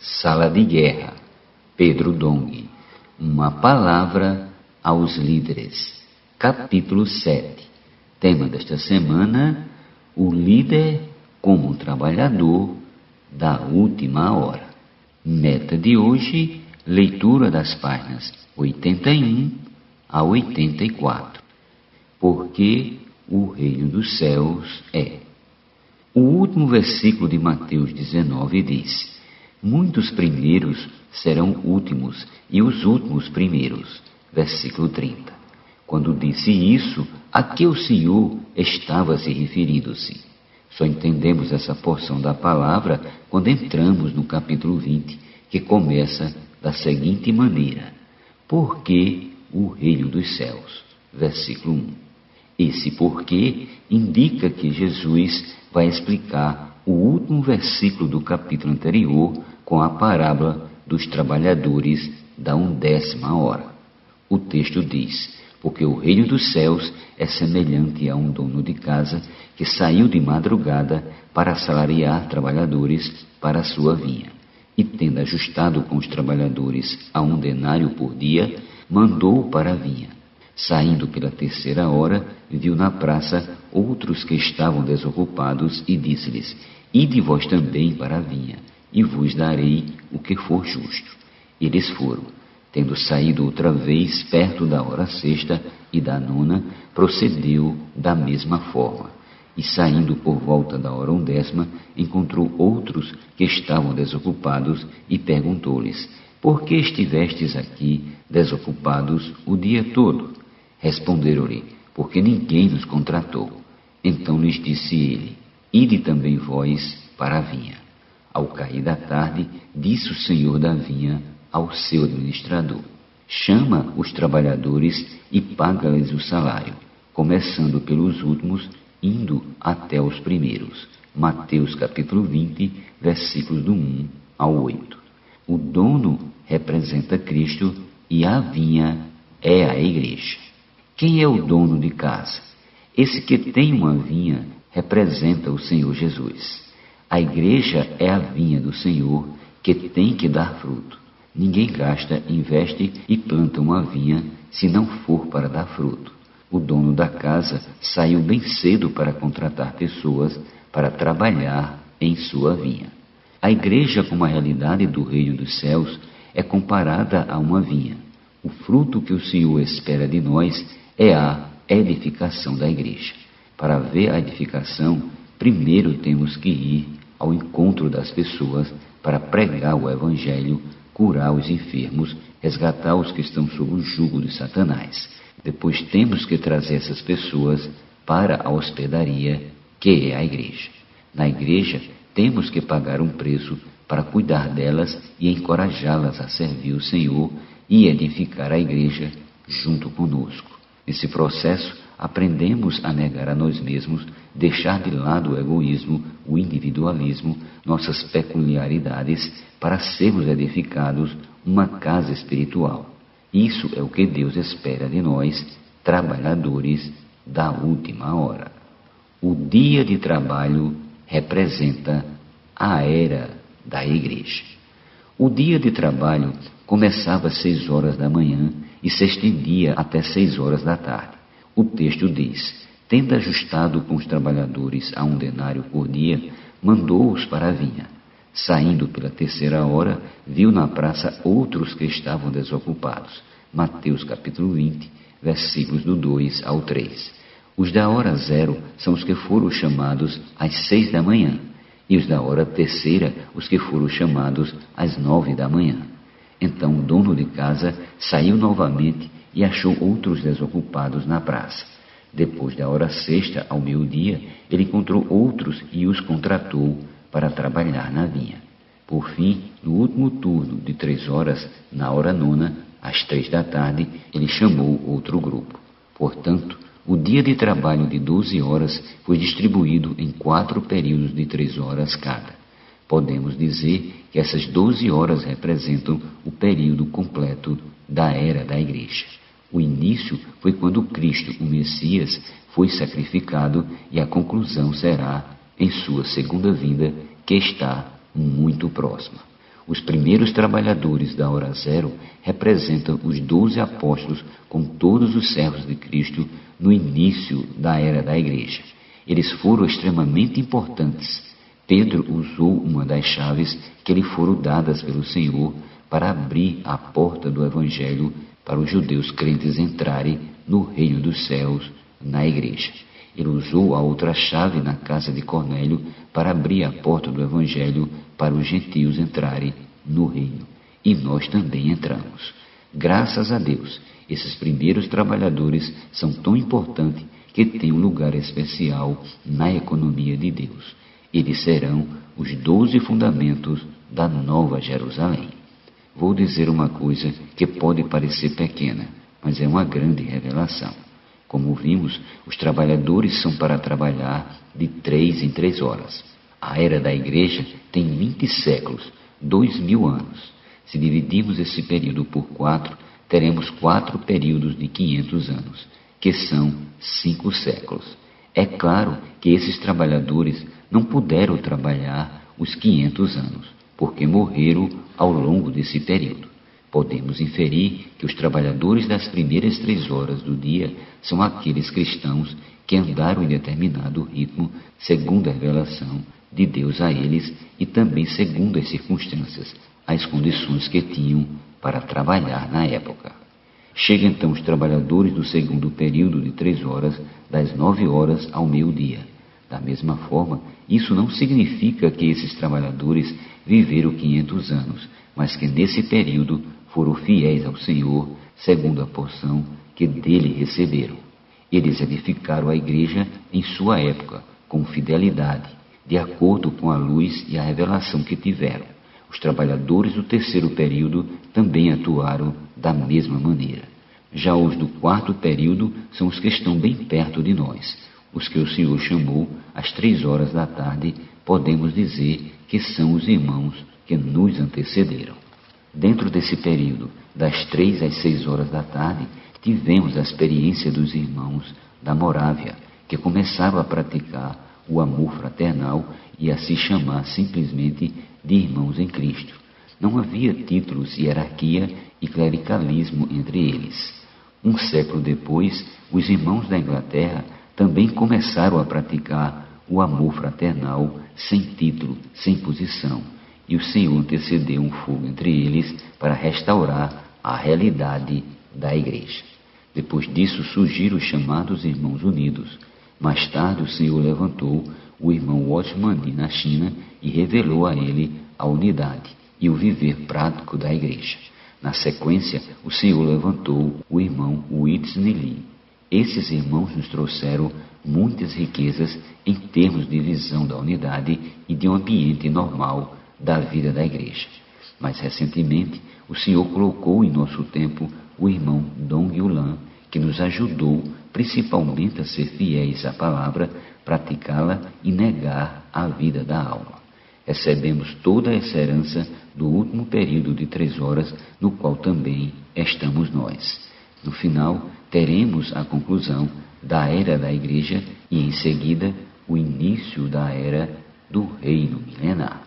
Sala de Guerra, Pedro Dong. Uma palavra aos líderes. Capítulo 7. Tema desta semana: o líder como trabalhador da última hora. Meta de hoje: leitura das páginas 81 a 84. Porque o reino dos céus é. O último versículo de Mateus 19 diz: muitos primeiros serão últimos e os últimos primeiros. Versículo 30. Quando disse isso, a que o Senhor estava se referindo-se? Só entendemos essa porção da palavra quando entramos no capítulo 20, que começa da seguinte maneira: porque o reino dos céus. Versículo 1. Esse porquê indica que Jesus vai explicar o último versículo do capítulo anterior com a parábola dos trabalhadores da 1/10 hora. O texto diz: porque o reino dos céus é semelhante a um dono de casa que saiu de madrugada para assalariar trabalhadores para a sua vinha. E tendo ajustado com os trabalhadores a 1 denário por dia, mandou para a vinha. Saindo pela 3ª hora, viu na praça outros que estavam desocupados e disse-lhes: ide vós também para a vinha, e vos darei o que for justo. Eles foram. Tendo saído outra vez perto da hora 6ª e da 9ª, procedeu da mesma forma. E saindo por volta da hora 1/10, encontrou outros que estavam desocupados e perguntou-lhes: por que estivestes aqui desocupados o dia todo? Responderam-lhe: porque ninguém nos contratou. Então lhes disse ele: ide também vós para a vinha. Ao cair da tarde, disse o senhor da vinha ao seu administrador: chama os trabalhadores e paga-lhes o salário, começando pelos últimos, indo até os primeiros. Mateus capítulo 20, versículos do 1 ao 8. O dono representa Cristo e a vinha é a igreja. Quem é o dono de casa? Esse que tem uma vinha representa o Senhor Jesus. A igreja é a vinha do Senhor que tem que dar fruto. Ninguém gasta, investe e planta uma vinha se não for para dar fruto. O dono da casa saiu bem cedo para contratar pessoas para trabalhar em sua vinha. A igreja, como a realidade do reino dos céus, é comparada a uma vinha. O fruto que o Senhor espera de nós é a edificação da igreja. Para ver a edificação, primeiro temos que ir ao encontro das pessoas para pregar o evangelho, curar os enfermos, resgatar os que estão sob o jugo de Satanás. Depois temos que trazer essas pessoas para a hospedaria, que é a igreja. Na igreja, temos que pagar um preço para cuidar delas e encorajá-las a servir o Senhor e edificar a igreja junto conosco. Nesse processo, aprendemos a negar a nós mesmos, deixar de lado o egoísmo, o individualismo, nossas peculiaridades, para sermos edificados uma casa espiritual. Isso é o que Deus espera de nós, trabalhadores da última hora. O dia de trabalho representa a era da igreja. O dia de trabalho começava às 6 horas da manhã e se estendia até 6 horas da tarde. O texto diz: tendo ajustado com os trabalhadores a 1 denário por dia, mandou-os para a vinha. Saindo pela 3ª hora, viu na praça outros que estavam desocupados. Mateus capítulo 20, versículos do 2 ao 3. Os da hora 0 são os que foram chamados às 6 da manhã, e os da hora 3ª, os que foram chamados às 9 da manhã. Então o dono de casa saiu novamente e achou outros desocupados na praça. Depois da hora 6ª ao meio-dia, ele encontrou outros e os contratou para trabalhar na vinha. Por fim, no último turno de 3 horas, na hora 9ª, às 3 da tarde, ele chamou outro grupo. Portanto, o dia de trabalho de 12 horas foi distribuído em 4 períodos de 3 horas cada. Podemos dizer que essas 12 horas representam o período completo da era da igreja. O início foi quando Cristo, o Messias, foi sacrificado, e a conclusão será em sua segunda vinda, que está muito próxima. Os primeiros trabalhadores da hora zero representam os 12 apóstolos com todos os servos de Cristo no início da era da igreja. Eles foram extremamente importantes. Pedro usou uma das chaves que lhe foram dadas pelo Senhor para abrir a porta do Evangelho para os judeus crentes entrarem no reino dos céus, na igreja. Ele usou a outra chave na casa de Cornélio para abrir a porta do Evangelho para os gentios entrarem no reino. E nós também entramos. Graças a Deus, esses primeiros trabalhadores são tão importantes que têm um lugar especial na economia de Deus. Eles serão os 12 fundamentos da Nova Jerusalém. Vou dizer uma coisa que pode parecer pequena, mas é uma grande revelação. Como vimos, os trabalhadores são para trabalhar de 3 em 3 horas. A era da igreja tem 20 séculos, 2000 anos. Se dividirmos esse período por 4, teremos 4 períodos de 500 anos, que são 5 séculos. É claro que esses trabalhadores não puderam trabalhar os 500 anos, porque morreram ao longo desse período. Podemos inferir que os trabalhadores das primeiras 3 horas do dia são aqueles cristãos que andaram em determinado ritmo, segundo a revelação de Deus a eles e também segundo as circunstâncias, as condições que tinham para trabalhar na época. Chegam então os trabalhadores do segundo período de 3 horas, das 9 horas ao meio-dia. Da mesma forma, isso não significa que esses trabalhadores viveram 500 anos, mas que nesse período foram fiéis ao Senhor, segundo a porção que dele receberam. Eles edificaram a igreja em sua época, com fidelidade, de acordo com a luz e a revelação que tiveram. Os trabalhadores do terceiro período também atuaram da mesma maneira. Já os do quarto período são os que estão bem perto de nós. Os que o Senhor chamou às 3 horas da tarde, podemos dizer que são os irmãos que nos antecederam. Dentro desse período, das 3 às 6 horas da tarde, tivemos a experiência dos irmãos da Morávia, que começaram a praticar o amor fraternal e a se chamar simplesmente de irmãos em Cristo. Não havia títulos, hierarquia e clericalismo entre eles. Um século depois, os irmãos da Inglaterra também começaram a praticar o amor fraternal sem título, sem posição, e o Senhor antecedeu um fogo entre eles para restaurar a realidade da igreja. Depois disso surgiram os chamados Irmãos Unidos. Mais tarde o Senhor levantou o irmão Watchman Nee na China e revelou a ele a unidade e o viver prático da igreja. Na sequência, o Senhor levantou o irmão Whitney Lee. Esses irmãos nos trouxeram muitas riquezas em termos de visão da unidade e de um ambiente normal da vida da igreja. Mais recentemente, o Senhor colocou em nosso tempo o irmão Dong Yulan, que nos ajudou principalmente a ser fiéis à palavra, praticá-la e negar a vida da alma. Recebemos toda essa herança do último período de 3 horas, no qual também estamos nós. No final, teremos a conclusão da era da igreja e, em seguida, o início da era do reino milenar.